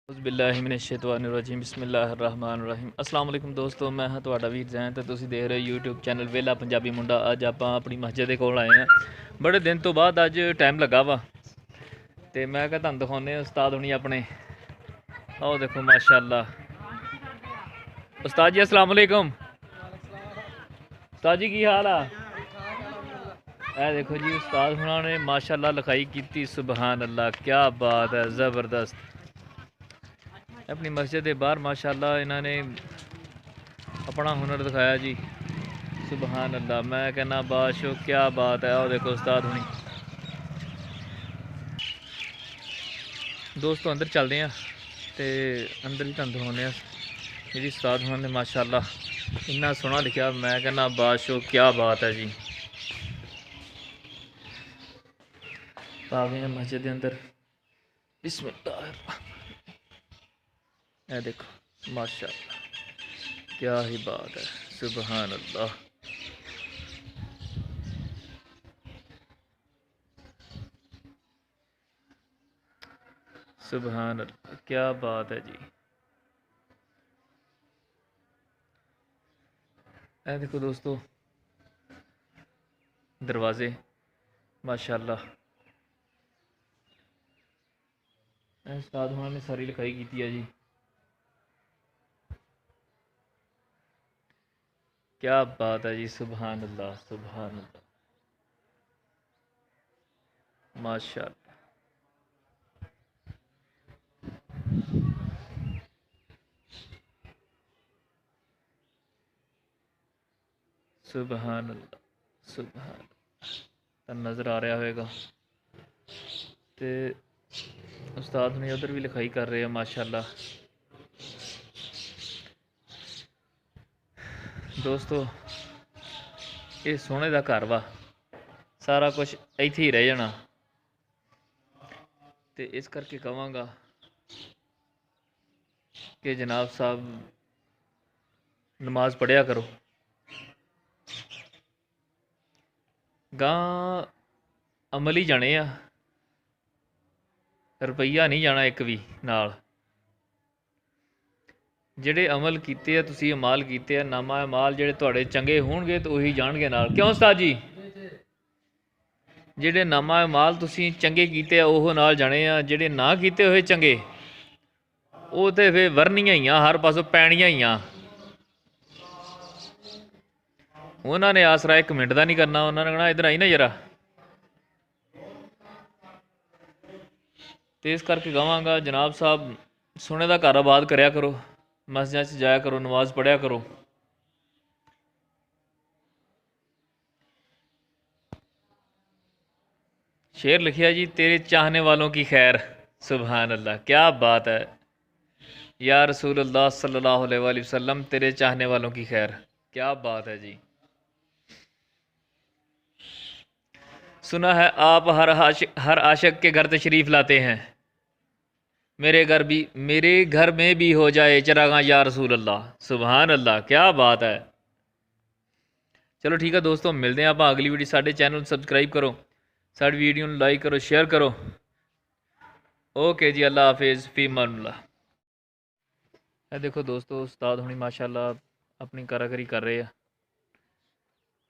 बिस्मिल्लाहिमिनश्शैतानिर्रजीम बिस्मिल्लाहिर्रहमानिर्रहीम। अस्सलाम वालेकुम दोस्तों, मैं हाँ तुहाडा वीर जैन तो तुसीं देख रहे हो यूट्यूब चैनल वेला पंजाबी मुंडा। अज आप अपनी मस्जिद के कोल आए हैं, बड़े दिन तो बाद अज टाइम लगा वा तो मैं क्या तुहानूं दिखाने उस्ताद हुणी अपने। आओ देखो माशाअल्लाह। उस्ताद जी अस्सलाम वालेकुम। उस्ताद जी की हाल आ? ए देखो जी उस्ताद हुणा ने माशाअल्लाह लिखाई की, सुबहान अल्लाह, क्या बात है, ज़बरदस्त। अपनी मस्जिद के बाहर माशाअल्लाह इन्होंने अपना हुनर दिखाया जी, सुबहान अल्लाह। मैं कहना बादशाह क्या बात है। और देखो उस्ताद हुणी। दोस्तों अंदर चलते हैं तो अंदर ही तुहानूं दिखाने जी उस्ताद हुणां ने माशाअल्लाह इन्ना सोहना लिखा। मैं कहना बादशाह क्या बात है जी। आ गए हैं मस्जिद के अंदर। बिस्मिल्लाह। ए देखो माशाअल्लाह क्या ही बात है, सुबहान अल्लाह। सुबहान अल्लाह क्या बात है जी। ए देखो दोस्तों दरवाजे माशाअल्लाह। उस्ताद हुणां ने सारी लिखाई की है जी। क्या बात है जी, सुबहान अल्लाह, सुबहान अल्लाह, माशाअल्लाह। सुबहान अल्लाह, सुबहान। तो नज़र आ रहा होगा तो उस्ताद ने उधर भी लिखाई कर रहे हैं माशाअल्लाह। दोस्तों ये सोने का घर वा, सारा कुछ इत्थे ही रह जाना। तो इस करके कहांगा कि जनाब साहब नमाज पढ़िया करो। गां अमल ही जाने आ, रुपईया नहीं जाना एक भी नाल। ਜਿਹੜੇ अमल ਕੀਤੇ ਆ ਤੁਸੀਂ अमाल ਕੀਤੇ ਆ, ਨਾਮਾ ਅਮਾਲ ਜਿਹੜੇ ਤੁਹਾਡੇ ਚੰਗੇ ਹੋਣਗੇ ਤਾਂ ਉਹੀ ਜਾਣਗੇ ਨਾਲ। ਕਿਉਂ ਉਸਤਾਦ ਜੀ? ਜਿਹੜੇ ਨਾਮਾ ਅਮਾਲ ਤੁਸੀਂ ਚੰਗੇ ਕੀਤੇ ਆ ਉਹ ਨਾਲ ਜਾਣੇ ਆ, ਜਿਹੜੇ ਨਾ ਕੀਤੇ ਹੋਏ ਚੰਗੇ ਉਹ ਤੇ ਫਿਰ ਵਰਨੀਆਂ ਹੀ ਆ, ਹਰ ਪਾਸੋਂ ਪੈਣੀਆਂ ਹੀ ਆ। ਉਹਨਾਂ ਨੇ ਆਸਰਾ 1 ਮਿੰਟ ਦਾ ਨਹੀਂ ਕਰਨਾ, ਉਹਨਾਂ ਨੇ ਕਹਿਣਾ ਇੱਧਰ ਆਈ ਨਾ ਜਰਾ। ਤੇ ਇਸ ਕਰਕੇ ਕਹਾਂਗਾ ਜਨਾਬ ਸਾਹਿਬ ਸੋਨੇ ਦਾ ਘਰ ਆਬਾਦ ਕਰਿਆ ਕਰੋ, मस्जिद से जाया करो, नमाज पढ़िया करो। शेर लिखिया जी, तेरे चाहने वालों की खैर। सुबहान अल्लाह क्या बात है या रसूल अल्लाह सल्लल्लाहु अलैहि वसल्लम, तेरे चाहने वालों की खैर। क्या बात है जी। सुना है आप हर आशिक के घर तशरीफ़ लाते हैं, मेरे घर में भी हो जाए चरागां या रसूल अल्लाह। सुबहान अल्लाह क्या बात है। चलो ठीक है दोस्तों, मिलते हैं आप अगली वीडियो। साढ़े चैनल सबसक्राइब करो, साड़ी वीडियो लाइक करो, शेयर करो। ओके जी, अल्लाह हाफिज़, फी मानुल्लाह। देखो दोस्तों उस्ताद हुणी माशाअल्लाह अपनी कारागरी कर रहे हैं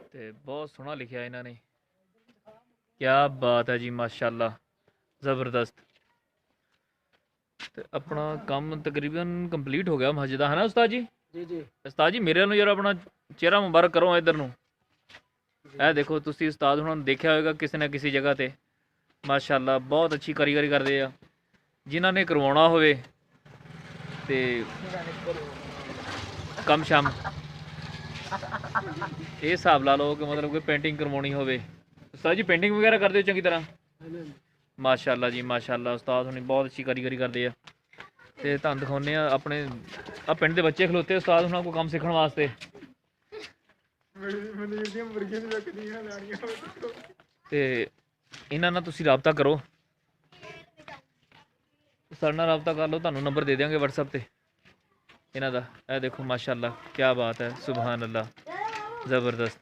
तो बहुत सोहना लिखा इन्होंने। क्या बात है जी माशाअल्लाह, ज़बरदस्त। तो अपना काम तकरीबन कंप्लीट हो गया मस्जिद, है ना उस्ताद जी? जी उस्ताद जी मेरे वालों जरा अपना चेहरा मुबारक करो इधर नूं। ਇਹ ਦੇਖੋ ਤੁਸੀਂ ਉਸਤਾਦ ਹੁਣਾਂ ਨੂੰ ਦੇਖਿਆ ਹੋਵੇਗਾ ਕਿਸੇ ਨਾ ਕਿਸੇ ਜਗ੍ਹਾ ਤੇ ਮਾਸ਼ਾਅੱਲਾ ਬਹੁਤ ਅੱਛੀ ਕਾਰੀਗਰੀ ਕਰਦੇ ਆ। ਜਿਨ੍ਹਾਂ ਨੇ ਕਰਵਾਉਣਾ ਹੋਵੇ ਤੇ ਕੰਮ ਸ਼ਾਮ ਇਹ ਹਿਸਾਬ ਲਾ ਲਓ ਕਿ ਮਤਲਬ ਕੋਈ ਪੇਂਟਿੰਗ ਕਰਵਾਉਣੀ ਹੋਵੇ। ਉਸਤਾਦ ਜੀ ਪੇਂਟਿੰਗ ਵਗੈਰਾ ਕਰਦੇ ਹੋ ਚੰਗੀ ਤਰ੍ਹਾਂ? ਮਾਸ਼ਾਅੱਲਾ ਜੀ ਮਾਸ਼ਾਅੱਲਾ, ਉਸਤਾਦ ਹੁਣੀ ਬਹੁਤ ਅੱਛੀ ਕਾਰੀਗਰੀ ਕਰਦੇ ਆ। ਤੇ ਤੁਹਾਨੂੰ ਦਿਖਾਉਂਦੇ ਆ ਆਪਣੇ ਆ ਪਿੰਡ ਦੇ ਬੱਚੇ ਖਲੋਤੇ ਉਸਤਾਦ ਹੁਣਾਂ ਕੋਲ ਕੰਮ ਸਿੱਖਣ ਵਾਸਤੇ। ਤੇ ਇਹਨਾਂ ਨਾਲ ਤੁਸੀਂ ਰਾਬਤਾ ਕਰੋ, ਸਾਡੇ ਨਾਲ ਰਾਬਤਾ ਕਰ ਲਓ, ਤੁਹਾਨੂੰ ਨੰਬਰ ਦੇ ਦਿਆਂਗੇ WhatsApp ਤੇ ਇਹਨਾਂ ਦਾ। ਇਹ ਦੇਖੋ ਮਾਸ਼ਾਅੱਲਾ क्या बात है, सुबहान अल्लाह, ज़बरदस्त।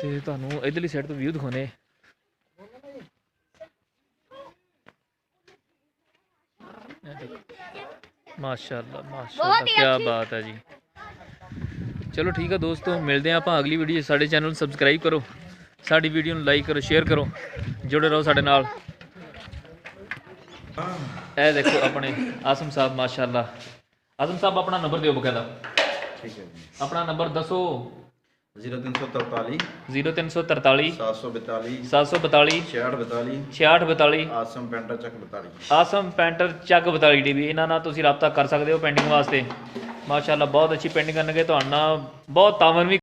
ਤੇ ਤੁਹਾਨੂੰ ਇਧਰਲੀ ਸਾਈਡ ਤੋਂ ਵਿਊ ਦਿਖਾਉਣੇ। ਮਾਸ਼ਾਅੱਲਾ ਮਾਸ਼ਾਅੱਲਾ, ਕੀ ਬਾਤ ਹੈ ਜੀ। ਚਲੋ ਠੀਕ ਆ ਦੋਸਤੋ, ਮਿਲਦੇ ਆ ਆਪਾਂ ਅਗਲੀ ਵੀਡੀਓ 'ਚ। ਸਾਡੇ ਚੈਨਲ ਨੂੰ ਸਬਸਕ੍ਰਾਈਬ ਕਰੋ, ਸਾਡੀ ਵੀਡੀਓ ਨੂੰ ਲਾਈਕ ਕਰੋ, ਸ਼ੇਅਰ ਕਰੋ, ਜੁੜੇ ਰਹੋ ਸਾਡੇ ਨਾਲ। ਇਹ ਦੇਖੋ ਆਪਣੇ ਆਸਮ ਸਾਹਿਬ ਮਾਸ਼ਾਅੱਲਾ। ਆਸਮ ਸਾਹਿਬ ਆਪਣਾ ਨੰਬਰ ਦਿਓ ਬਕਾਇਦਾ। ਠੀਕ ਹੈ ਜੀ। ਆਪਣਾ ਨੰਬਰ ਦੱਸੋ। 0343 0343 742 742 6642 6642 ਆਸਮ ਪੈਂਟਰ ਚੱਕ 42। ਆਸਮ ਪੈਂਟਰ ਚੱਕ 42 DB। ਇਹਨਾਂ ਨਾਲ ਤੁਸੀਂ ਰਾਬਤਾ ਕਰ ਸਕਦੇ ਹੋ ਪੈਂਟਿੰਗ ਵਾਸਤੇ। ਮਾਸ਼ਾਅੱਲਾ ਬਹੁਤ ਅੱਛੀ ਪੈਂਟਿੰਗ ਕਰਨਗੇ, ਤੁਹਾਡਾ ਬਹੁਤ ਤਾਵਨ ਵੀ